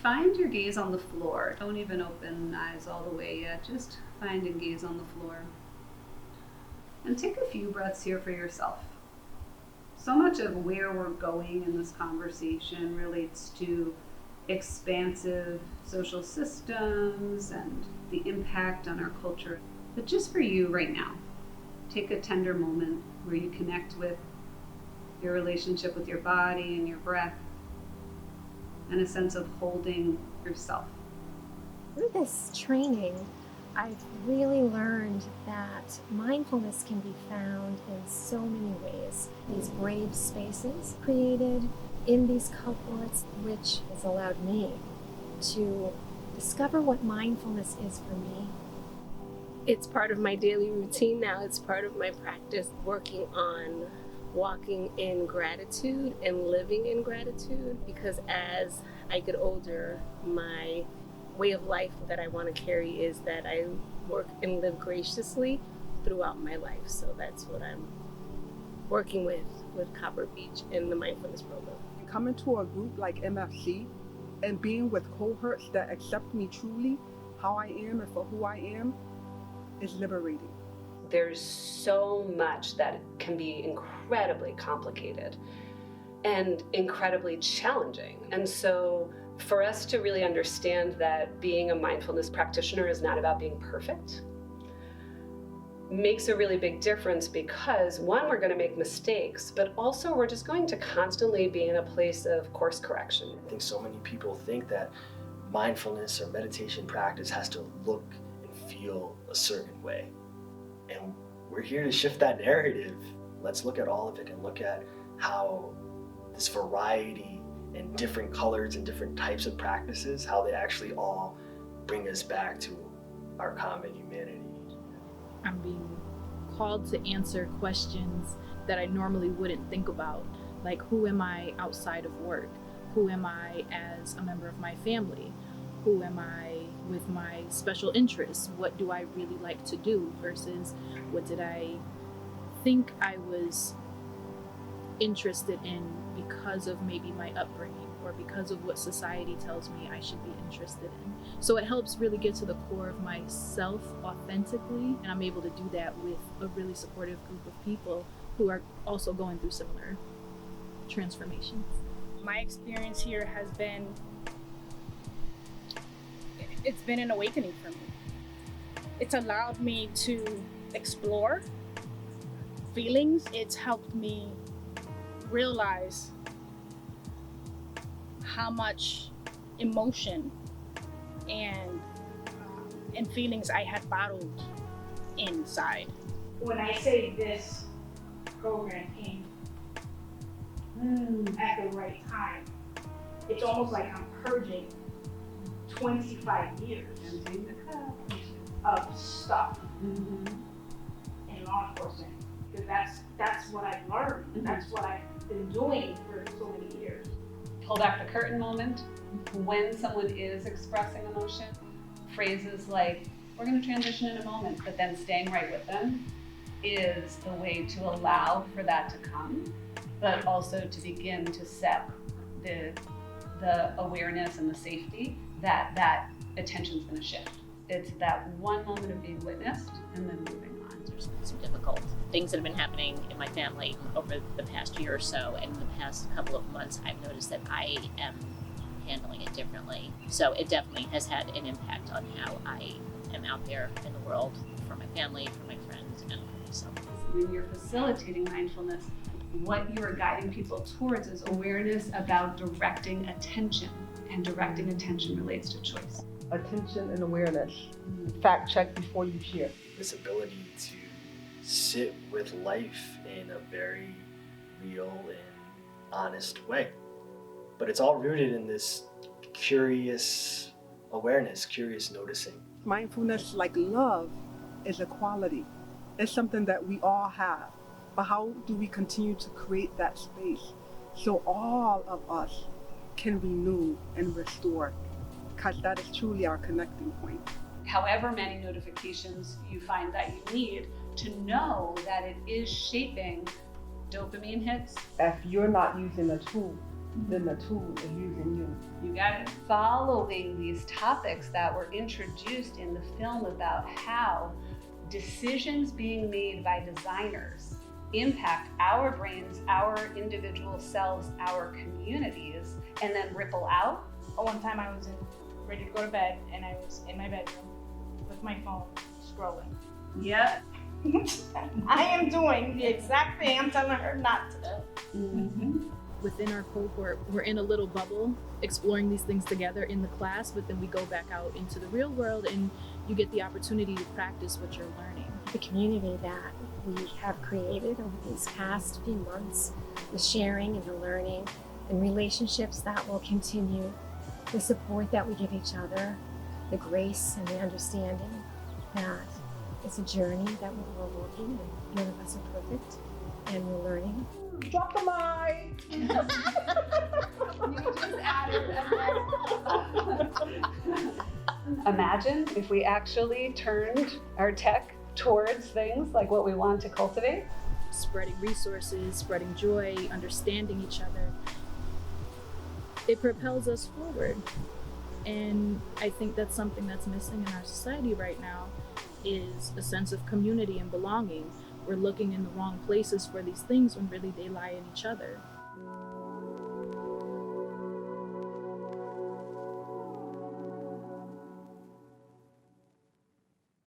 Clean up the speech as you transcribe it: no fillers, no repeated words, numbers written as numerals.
find your gaze on the floor. Don't even open eyes all the way yet. Just find and gaze on the floor. And take a few breaths here for yourself. So much of where we're going in this conversation relates to expansive social systems and the impact on our culture. But just for you right now, take a tender moment where you connect with your relationship with your body and your breath and a sense of holding yourself. Through this training, I've really learned that mindfulness can be found in so many ways. These brave spaces created in these cohorts, which has allowed me to discover what mindfulness is for me. It's part of my daily routine now. It's part of my practice, working on walking in gratitude and living in gratitude, because as I get older, my way of life that I want to carry is that I work and live graciously throughout my life. So that's what I'm working with Copper Beach in the mindfulness program. Coming to a group like MFC and being with cohorts that accept me truly, how I am and for who I am, is liberating. There's so much that can be incredibly complicated and incredibly challenging. And so for us to really understand that being a mindfulness practitioner is not about being perfect makes a really big difference, because one, we're going to make mistakes, but also we're just going to constantly be in a place of course correction. I think so many people think that mindfulness or meditation practice has to look and feel a certain way. And we're here to shift that narrative. Let's look at all of it and look at how this variety and different colors and different types of practices, how they actually all bring us back to our common humanity. I'm being called to answer questions that I normally wouldn't think about, like who am I outside of work? Who am I as a member of my family? Who am I with my special interests? What do I really like to do versus what did I think I was interested in because of maybe my upbringing or because of what society tells me I should be interested in. So it helps really get to the core of myself authentically, and I'm able to do that with a really supportive group of people who are also going through similar transformations. My experience here has been, it's been an awakening for me. It's allowed me to explore feelings. It's helped me realize how much emotion and feelings I had bottled inside. When I say this program came at the right time, it's almost like I'm purging 25 years of stuff in law enforcement. Because that's what I've learned. That's what I've been doing for so many years. Pull back the curtain moment. When someone is expressing emotion, phrases like, we're going to transition in a moment, but then staying right with them is the way to allow for that to come, but also to begin to set the awareness and the safety that attention's going to shift. It's that one moment of being witnessed and then moving on. There's some difficult things that have been happening in my family over the past year or so, and in the past couple of months I've noticed that I am handling it differently. So it definitely has had an impact on how I am out there in the world for my family, for my friends, and for myself. When you're facilitating mindfulness, what you are guiding people towards is awareness about directing attention, and directing attention relates to choice. Attention and awareness. Fact check before you share. This ability to sit with life in a very real and honest way. But it's all rooted in this curious awareness, curious noticing. Mindfulness, like love, is a quality. It's something that we all have. But how do we continue to create that space so all of us can renew and restore? Because that is truly our connecting point. However many notifications you find that you need, to know that it is shaping dopamine hits. If you're not using a tool then the tool is using you. You got it. Following these topics that were introduced in the film about how decisions being made by designers impact our brains, our individual selves, our communities, and then ripple out. One time I was ready to go to bed and I was in my bedroom with my phone scrolling. Yep. I am doing the exact thing I'm telling her not to do. Mm-hmm. Within our cohort, we're in a little bubble exploring these things together in the class, but then we go back out into the real world and you get the opportunity to practice what you're learning. The community that we have created over these past few months, the sharing and the learning and relationships that will continue, the support that we give each other, the grace and the understanding that it's a journey that we're all walking and none of us are perfect and we're learning. Drop the mic! You just added Imagine if we actually turned our tech towards things like what we want to cultivate. Spreading resources, spreading joy, understanding each other. It propels us forward. And I think that's something that's missing in our society right now is a sense of community and belonging. We're looking in the wrong places for these things when really they lie in each other.